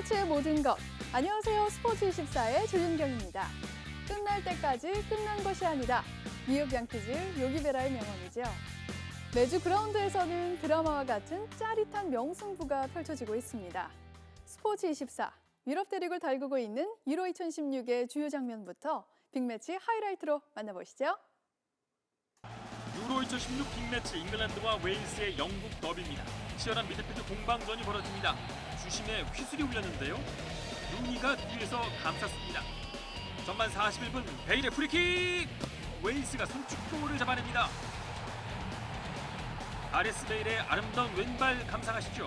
스포츠의 모든 것. 안녕하세요. 스포츠24의 조윤경입니다. 끝날 때까지 끝난 것이 아니다. 뉴욕 양키즈 요기베라의 명언이죠. 매주 그라운드에서는 드라마와 같은 짜릿한 명승부가 펼쳐지고 있습니다. 스포츠24, 유럽 대륙을 달구고 있는 유로 2016의 주요 장면부터 빅매치 하이라이트로 만나보시죠. 유로 2016 빅매치 잉글랜드와 웨일스의 영국 더비입니다. 치열한 미드필드 공방전이 벌어집니다. 주심에 휘슬이 울렸는데요. 루니가 뒤에서 감쌌습니다. 전반 41분 베일의 프리킥! 웨일스가 선축골을 잡아냅니다. 가레스 베일의 아름다운 왼발 감상하시죠.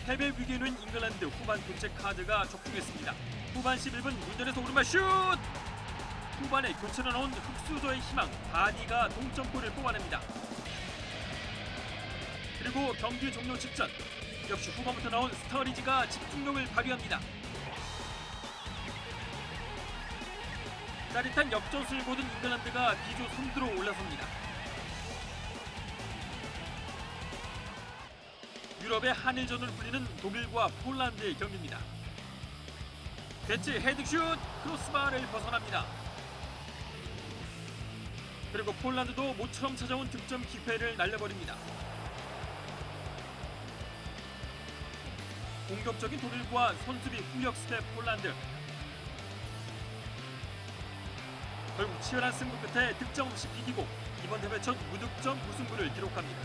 패배 위기에 놓인 잉글랜드 후반 교체 카드가 적중했습니다. 후반 11분 문전에서 오른발 슛! 후반에 교체로 나온 흑수저의 희망 바디가 동점골을 뽑아냅니다. 그리고 경기 종료 직전 역시 후반부터 나온 스터리지가 집중력을 발휘합니다. 짜릿한 역전승을 거둔 잉글랜드가 비조 선두로 올라섭니다. 유럽의 한일전으로 불리는 독일과 폴란드의 경기입니다. 배치 헤딩슛 크로스바를 벗어납니다. 그리고 폴란드도 모처럼 찾아온 득점 기회를 날려버립니다. 공격적인 독일과 선수비 후역습의 폴란드. 결국 치열한 승부 끝에 득점 없이 비기고 이번 대회 첫 무득점 무승부를 기록합니다.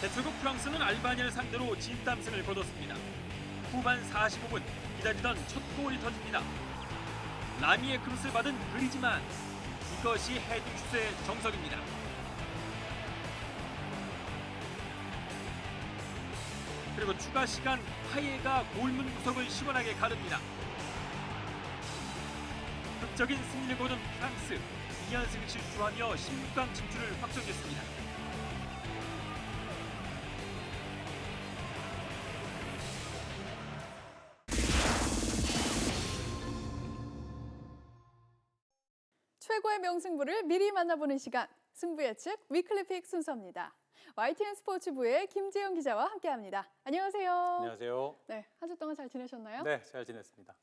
대표국 프랑스는 알바니아를 상대로 진땀승을 거뒀습니다. 후반 45분 기다리던 첫 골이 터집니다. 라미의 크로스를 받은 그리지만 이것이 헤딩슛의 정석입니다. 그리고 추가 시간 파예가 골문 구석을 시원하게 가릅니다. 극적인 승리를 거둔 프랑스 2연승을 질주하며 16강 진출을 확정했습니다. 최고의 명승부를 미리 만나보는 시간, 승부 예측 위클리픽 순서입니다. YTN 스포츠부의 김재영 기자와 함께합니다. 안녕하세요. 안녕하세요. 네, 한 주 동안 잘 지내셨나요? 네, 잘 지냈습니다.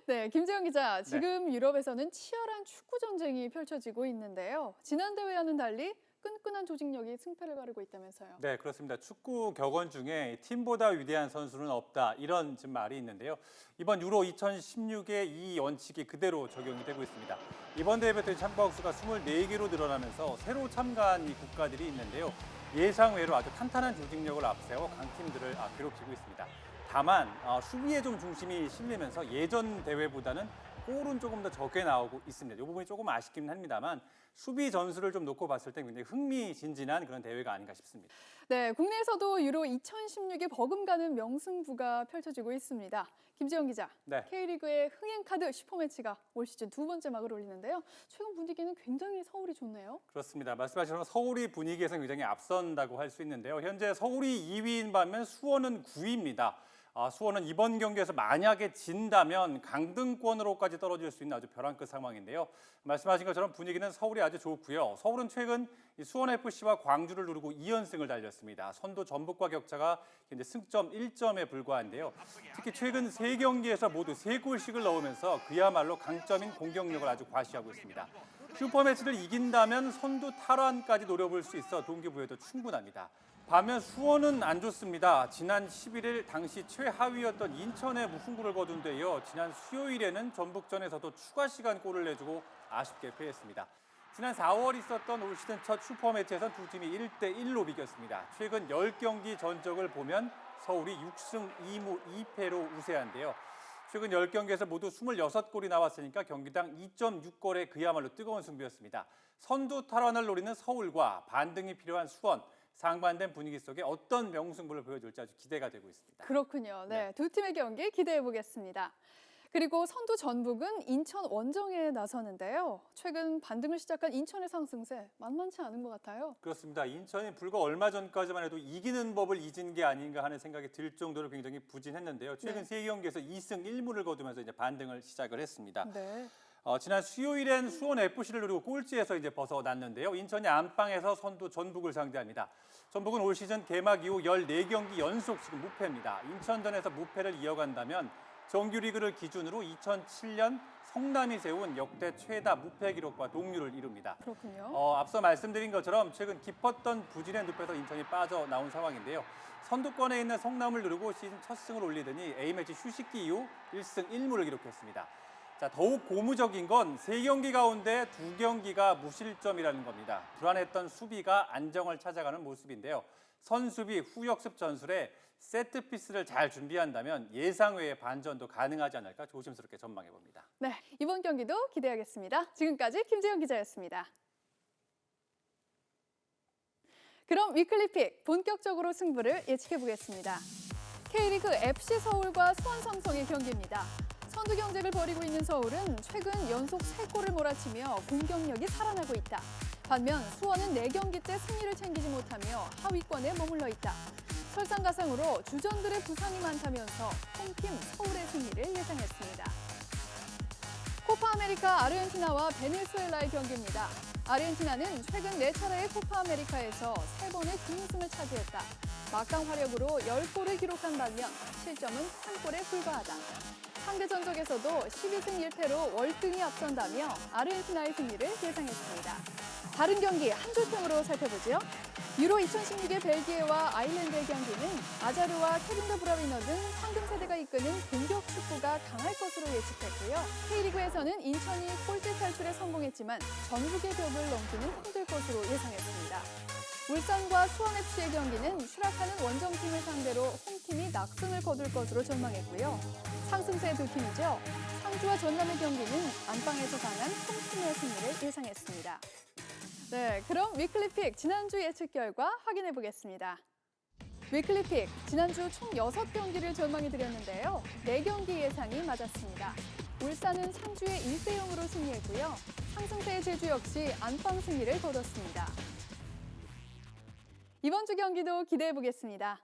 네, 김재영 기자, 지금 유럽에서는 치열한 축구 전쟁이 펼쳐지고 있는데요. 지난 대회와는 달리 끈끈한 조직력이 승패를 가르고 있다면서요. 네, 그렇습니다. 축구 격언 중에 팀보다 위대한 선수는 없다 이런 지금 말이 있는데요. 이번 유로 2016의 이 원칙이 그대로 적용이 되고 있습니다. 이번 대회부터 참가국 수가 24개로 늘어나면서 새로 참가한 이 국가들이 있는데요. 예상외로 아주 탄탄한 조직력을 앞세워 강팀들을 괴롭히고 있습니다. 다만 수비에 좀 중심이 실리면서 예전 대회보다는 골은 조금 더 적게 나오고 있습니다. 이 부분이 조금 아쉽긴 합니다만 수비 전술을 좀 놓고 봤을 때 굉장히 흥미진진한 그런 대회가 아닌가 싶습니다. 네, 국내에서도 유로 2016에 버금가는 명승부가 펼쳐지고 있습니다. 김재영 기자, 네. K리그의 흥행카드 슈퍼매치가 올 시즌 두 번째 막을 올리는데요. 최근 분위기는 굉장히 서울이 좋네요. 그렇습니다. 말씀하신 것처럼 서울이 분위기에서 굉장히 앞선다고 할 수 있는데요. 현재 서울이 2위인 반면 수원은 9위입니다. 수원은 이번 경기에서 만약에 진다면 강등권으로까지 떨어질 수 있는 아주 벼랑 끝 상황인데요. 말씀하신 것처럼 분위기는 서울이 아주 좋고요. 서울은 최근 수원FC와 광주를 누르고 2연승을 달렸습니다. 선두 전북과 격차가 현재 승점 1점에 불과한데요. 특히 최근 3경기에서 모두 3골씩을 넣으면서 그야말로 강점인 공격력을 아주 과시하고 있습니다. 슈퍼매치를 이긴다면 선두 탈환까지 노려볼 수 있어 동기부여도 충분합니다. 반면 수원은 안 좋습니다. 지난 11일 당시 최하위였던 인천에 무승부를 거둔 데 이어 지난 수요일에는 전북전에서도 추가 시간 골을 내주고 아쉽게 패했습니다. 지난 4월 있었던 올 시즌 첫 슈퍼매치에선 두 팀이 1대1로 비겼습니다. 최근 10경기 전적을 보면 서울이 6승 2무 2패로 우세한데요. 최근 10경기에서 모두 26골이 나왔으니까 경기당 2.6골의 그야말로 뜨거운 승부였습니다. 선두 탈환을 노리는 서울과 반등이 필요한 수원. 상반된 분위기 속에 어떤 명승부를 보여줄지 아주 기대가 되고 있습니다. 그렇군요. 네, 두 팀의 경기 기대해 보겠습니다. 그리고 선두 전북은 인천 원정에 나서는데요. 최근 반등을 시작한 인천의 상승세 만만치 않은 것 같아요. 그렇습니다. 인천이 불과 얼마 전까지만 해도 이기는 법을 잊은 게 아닌가 하는 생각이 들 정도로 굉장히 부진했는데요. 최근 세 경기에서 2승 1무를 거두면서 이제 반등을 시작을 했습니다. 네. 지난 수요일엔 수원 FC를 누르고 꼴찌에서 이제 벗어났는데요. 인천이 안방에서 선두 전북을 상대합니다. 전북은 올 시즌 개막 이후 14경기 연속 지금 무패입니다. 인천전에서 무패를 이어간다면 정규리그를 기준으로 2007년 성남이 세운 역대 최다 무패 기록과 동률을 이룹니다. 그렇군요. 앞서 말씀드린 것처럼 최근 깊었던 부진의 늪에서 인천이 빠져나온 상황인데요. 선두권에 있는 성남을 누르고 시즌 첫 승을 올리더니 A매치 휴식기 이후 1승 1무를 기록했습니다. 자, 더욱 고무적인 건 3경기 가운데 2경기가 무실점이라는 겁니다. 불안했던 수비가 안정을 찾아가는 모습인데요. 선수비 후역습 전술에 세트피스를 잘 준비한다면 예상 외의 반전도 가능하지 않을까 조심스럽게 전망해 봅니다. 네, 이번 경기도 기대하겠습니다. 지금까지 김재영 기자였습니다. 그럼 위클리픽 본격적으로 승부를 예측해 보겠습니다. K리그 FC 서울과 수원 삼성의 경기입니다. 선두 경쟁을 벌이고 있는 서울은 최근 연속 3골을 몰아치며 공격력이 살아나고 있다. 반면 수원은 4경기째 승리를 챙기지 못하며 하위권에 머물러 있다. 설상가상으로 주전들의 부상이 많다면서 홈팀 서울의 승리를 예상했습니다. 코파 아메리카 아르헨티나와 베네수엘라의 경기입니다. 아르헨티나는 최근 4차례의 코파 아메리카에서 3번의 준우승을 차지했다. 막강 화력으로 10골을 기록한 반면 실점은 1골에 불과하다. 상대 전적에서도 12승 1패로 월등히 앞선다며 아르헨티나의 승리를 예상했습니다. 다른 경기 한 줄 평으로 살펴보죠. 유로 2016의 벨기에와 아일랜드의 경기는 아자르와 케빈 더 브라위너 등 황금 세대가 이끄는 공격 축구가 강할 것으로 예측했고요. K리그에서는 인천이 꼴찌 탈출에 성공했지만 전북의 벽을 넘기는 힘들 것으로 예상했습니다. 울산과 수원FC의 경기는 추락하는 원정팀을 상대로 홈팀이 낙승을 거둘 것으로 전망했고요. 상승세 두 팀이죠. 상주와 전남의 경기는 안방에서 강한 홈팀의 승리를 예상했습니다. 네, 그럼 위클리픽 지난주 예측 결과 확인해 보겠습니다. 위클리픽 지난주 총 6경기를 전망해 드렸는데요. 4경기 예상이 맞았습니다. 울산은 상주에 1대0으로 승리했고요. 상승세의 제주 역시 안방 승리를 거뒀습니다. 이번 주 경기도 기대해 보겠습니다.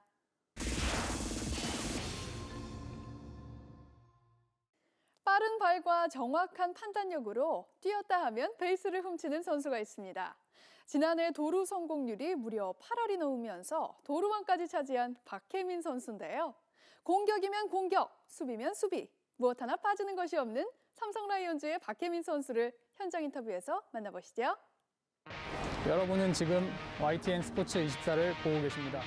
빠른 발과 정확한 판단력으로 뛰었다 하면 베이스를 훔치는 선수가 있습니다. 지난해 도루 성공률이 무려 8할이 넘으면서 도루왕까지 차지한 박혜민 선수인데요. 공격이면 공격, 수비면 수비, 무엇 하나 빠지는 것이 없는 삼성 라이온즈의 박혜민 선수를 현장 인터뷰에서 만나보시죠. 여러분은 지금 YTN 스포츠 24를 보고 계십니다.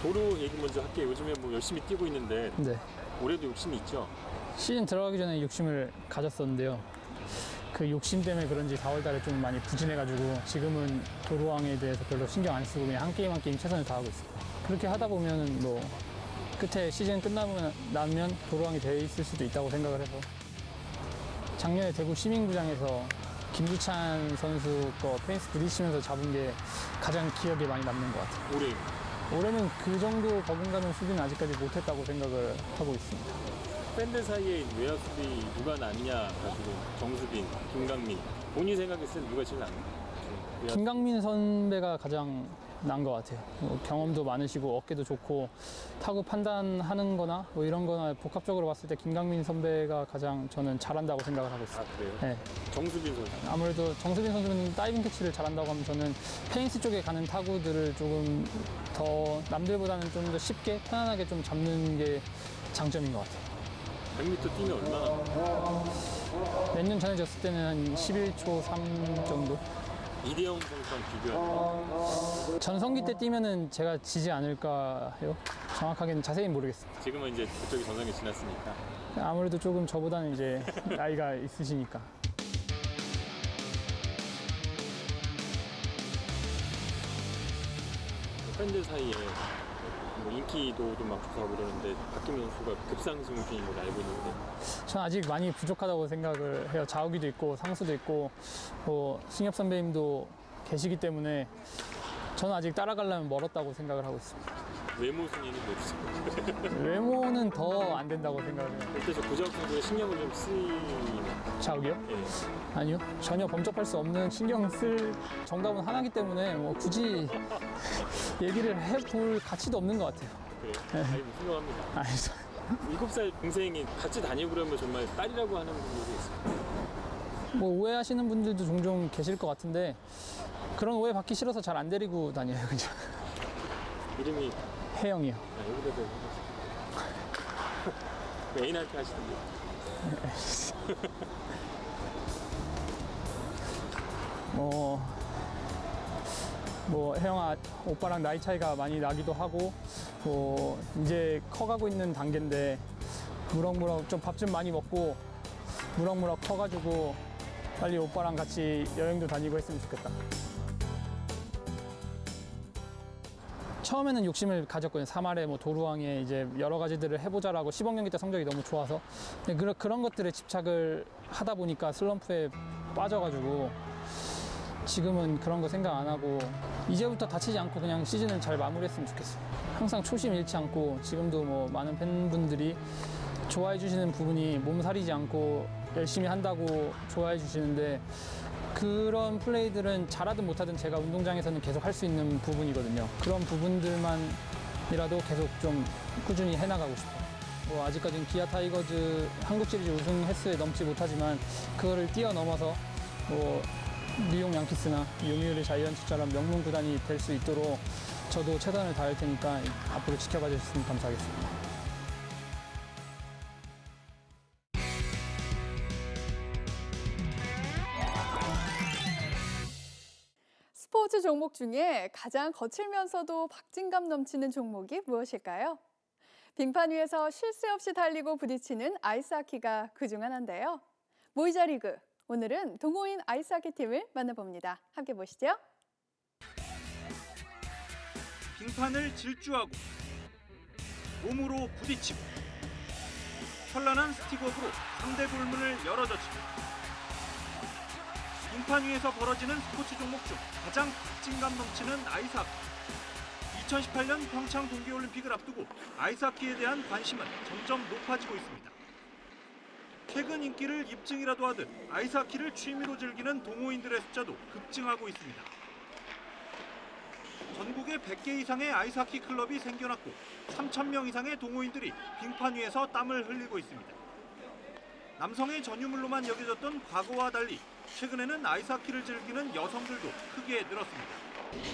도루 얘기 먼저 할게요. 요즘에 뭐 열심히 뛰고 있는데 네. 올해도 욕심이 있죠? 시즌 들어가기 전에 욕심을 가졌었는데요. 그 욕심 때문에 그런지 4월 달에 좀 많이 부진해가지고 지금은 도루왕에 대해서 별로 신경 안 쓰고 그냥 한 게임 한 게임 최선을 다하고 있습니다. 그렇게 하다 보면 뭐 끝에 시즌 끝나면 도루왕이 돼 있을 수도 있다고 생각을 해서 작년에 대구 시민구장에서 김주찬 선수 거 페이스 부딪히면서 잡은 게 가장 기억에 많이 남는 것 같아요. 올해는 그 정도 버금가는 수비는 아직까지 못했다고 생각을 하고 있습니다. 팬들 사이에 외야 수비 누가 낫냐 가지고 정수빈, 김강민 본인 생각했을 때 누가 제일 낫나요? 김강민 선배가 가장 난 것 같아요. 뭐 경험도 많으시고 어깨도 좋고 타구 판단하는 거나 뭐 이런 거나 복합적으로 봤을 때 김강민 선배가 가장 저는 잘한다고 생각을 하고 있어요. 아 그래요? 네. 정수빈 선수 아무래도 정수빈 선수는 다이빙 캐치를 잘한다고 하면 저는 페인스 쪽에 가는 타구들을 조금 더 남들보다는 좀 더 쉽게 편안하게 좀 잡는 게 장점인 것 같아요. 100m 뛰면 얼마나? 몇 년 전에 졌을 때는 한 11초 3 정도? 이대영 선수랑 비교하면 전성기 때 뛰면은 제가 지지 않을까 해요. 정확하게는 자세히 모르겠습니다. 지금은 이제 그쪽이 전성기 지났으니까 아무래도 조금 저보다는 이제 나이가 있으시니까. 팬들 사이에 뭐 인기도도 막 좋다고 그러는데 박혜민 선수가 급상승 중인 걸 알고 있는데 저는 아직 많이 부족하다고 생각을 해요. 자욱이도 있고 상수도 있고 뭐 승엽 선배님도 계시기 때문에 저는 아직 따라가려면 멀었다고 생각을 하고 있습니다. 외모 순위는 몇이죠? 외모는 더 안 된다고 생각을 해요. 어때서 고작 공부에 신경을 좀 쓰이는? 자욱이요? 예. 아니요. 전혀 범접할 수 없는 신경 쓸 정답은 하나이기 때문에 뭐 굳이 얘기를 해볼 가치도 없는 것 같아요. 그래요? 아니, 훌륭합니다. 아니죠. 7살 동생이 같이 다니고 그러면 정말 딸이라고 하는 분들도 있어요. 뭐 오해하시는 분들도 종종 계실 것 같은데 그런 오해 받기 싫어서 잘 안 데리고 다녀요, 그냥. 이름이 혜영이요. 여기다도 해보세요. 애인한테 하시던데. 뭐 혜영아, 오빠랑 나이 차이가 많이 나기도 하고 뭐 이제 커가고 있는 단계인데 무럭무럭 좀 밥 좀 많이 먹고 무럭무럭 커가지고 빨리 오빠랑 같이 여행도 다니고 했으면 좋겠다. 처음에는 욕심을 가졌거든요. 3할에 뭐 도루왕에 이제 여러 가지들을 해보자라고 시범 경기 때 성적이 너무 좋아서 근데 그런 것들에 집착을 하다 보니까 슬럼프에 빠져가지고 지금은 그런 거 생각 안 하고 이제부터 다치지 않고 그냥 시즌을 잘 마무리했으면 좋겠어요. 항상 초심 잃지 않고 지금도 뭐 많은 팬분들이 좋아해 주시는 부분이 몸살이지 않고 열심히 한다고 좋아해 주시는데 그런 플레이들은 잘하든 못하든 제가 운동장에서는 계속 할 수 있는 부분이거든요. 그런 부분들만이라도 계속 좀 꾸준히 해나가고 싶어요. 뭐 아직까지는 기아 타이거즈 한국 시리즈 우승 횟수에 넘지 못하지만 그거를 뛰어넘어서 뭐 뉴욕 양키스나 요미우리 자이언츠처럼 명문 구단이 될 수 있도록 저도 최선을 다할 테니까 앞으로 지켜봐 주셨으면 감사하겠습니다. 스포츠 종목 중에 가장 거칠면서도 박진감 넘치는 종목이 무엇일까요? 빙판 위에서 쉴 새 없이 달리고 부딪히는 아이스하키가 그중 하나인데요. 모이자 리그, 오늘은 동호인 아이스하키 팀을 만나봅니다. 함께 보시죠. 빙판을 질주하고 몸으로 부딪히고 현란한 스틱업으로 상대 골문을 열어젖히고 빙판 위에서 벌어지는 스포츠 종목 중 가장 박진감 넘치는 아이스하키. 2018년 평창 동계올림픽을 앞두고 아이스하키에 대한 관심은 점점 높아지고 있습니다. 최근 인기를 입증이라도 하듯 아이스하키를 취미로 즐기는 동호인들의 숫자도 급증하고 있습니다. 전국에 100개 이상의 아이스하키 클럽이 생겨났고 3,000명 이상의 동호인들이 빙판 위에서 땀을 흘리고 있습니다. 남성의 전유물로만 여겨졌던 과거와 달리 최근에는 아이스하키를 즐기는 여성들도 크게 늘었습니다.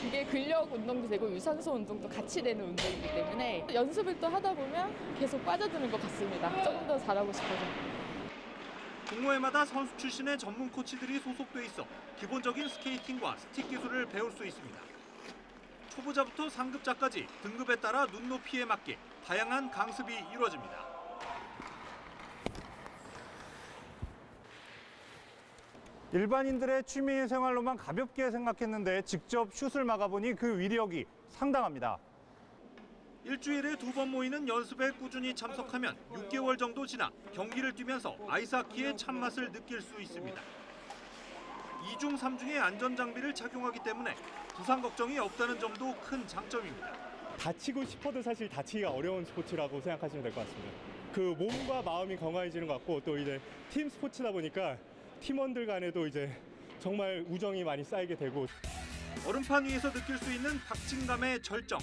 이게 근력 운동도 되고 유산소 운동도 같이 되는 운동이기 때문에 연습을 또 하다 보면 계속 빠져드는 것 같습니다. 조금 더 잘하고 싶어서. 동호회마다 선수 출신의 전문 코치들이 소속돼 있어 기본적인 스케이팅과 스틱 기술을 배울 수 있습니다. 초보자부터 상급자까지 등급에 따라 눈높이에 맞게 다양한 강습이 이루어집니다. 일반인들의 취미 생활로만 가볍게 생각했는데 직접 슛을 막아보니 그 위력이 상당합니다. 일주일에 2번 모이는 연습에 꾸준히 참석하면 6개월 정도 지나 경기를 뛰면서 아이스하키의 참맛을 느낄 수 있습니다. 2중 3중의 안전장비를 착용하기 때문에 부상 걱정이 없다는 점도 큰 장점입니다. 다치고 싶어도 사실 다치기가 어려운 스포츠라고 생각하시면 될 것 같습니다. 그 몸과 마음이 건강해지는 것 같고 또 이제 팀 스포츠다 보니까 팀원들 간에도 이제 정말 우정이 많이 쌓이게 되고 얼음판 위에서 느낄 수 있는 박진감의 절정.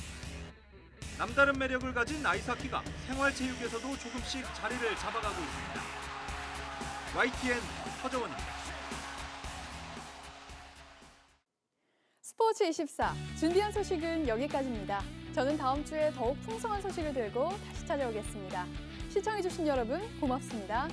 남다른 매력을 가진 아이스하키가 생활체육에서도 조금씩 자리를 잡아가고 있습니다. YTN 허정원입니다. 스포츠 24 준비한 소식은 여기까지입니다. 저는 다음 주에 더욱 풍성한 소식을 들고 다시 찾아오겠습니다. 시청해주신 여러분 고맙습니다.